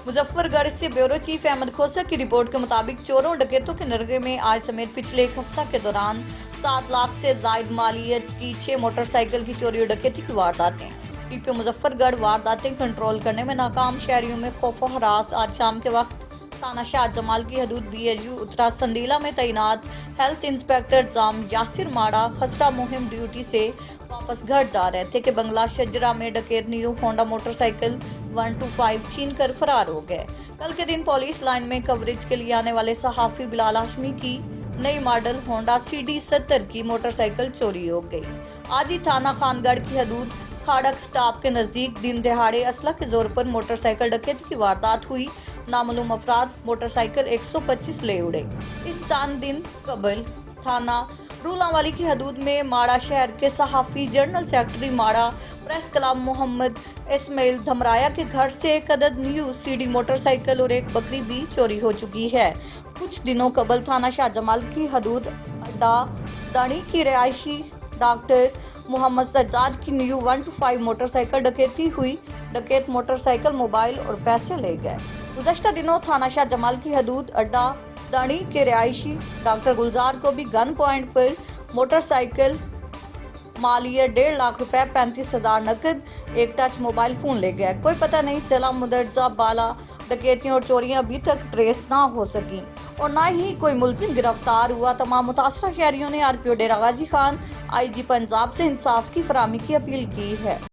मुजफ्फरगढ़ से bureau chief Ahmad खोसा की report के मुताबिक चोरों डकैतों के नरगे में आज समेत पिछले एक हफ्ता के दौरान 7 लाख से जायद मालियत की 6 मोटरसाइकिल की चोरी और डकैती की वारदातें। टीपी मुजफ्फरगढ़ वारदातें कंट्रोल करने में नाकाम, शहरियों में खौफ व हरास। आज शाम के वक्त थाना शाह जमाल की हदूद BHU उत्तरा संदीला में तैनात हेल्थ इंस्पेक्टर जाम यासिर माड़ा खसरा मुहिम ड्यूटी से वापस घर जा रहे थे कि बंगला शजरा में डकैत न्यू होंडा मोटरसाइकिल 125 छीन कर फरार हो गए। कल के दिन पुलिस लाइन में कवरेज के लिए आने वाले सहाफी बिलाल हाशमी की नई मॉडल होंडा CD70 की मोटरसाइकिल चोरी हो गई। आज ही थाना खानगढ़ की हदूद खाड़क स्टॉप के नजदीक दिन दिहाड़े असला के जोर पर मोटरसाइकिल डकैती की वारदात हुई। नामालूम अफराद मोटरसाइकिल 125 ले उड़े। इस चांद दिन कबल थाना रूलावाली की हदूद में माड़ा शहर के सहाफी जनरल सेक्रेटरी माड़ा प्रेस क्लब मोहम्मद इस्माइल धमराया के घर से एक अदद न्यू CD मोटरसाइकिल और एक बकरी भी चोरी हो चुकी है। कुछ दिनों कबल थाना शाहजमाल की हदूद अड्डा दानी की रिहायशी डॉक्टर मोहम्मद सज्जाद की न्यू 125 मोटरसाइकिल डकैती हुई। डकैत मोटरसाइकिल, मोबाइल और पैसे ले गए। गुज़श्ता दिनों थाना शाहजमाल की हदूद अड्डा दानी के रिहायशी डॉक्टर गुलजार को भी गन पॉइंट पर मोटरसाइकिल मालियत 1.5 लाख रुपए, 35,000 नकद, एक टच मोबाइल फोन ले गया। कोई पता नहीं चला। मुदर्जा बाला डकैतियों और चोरियां अभी तक ट्रेस ना हो सकी और ना ही कोई मुलजिम गिरफ्तार हुआ। तमाम मुतासरा शहरियों ने RPO डेरा गाजी खान IG पंजाब से इंसाफ की फराहमी की अपील की है।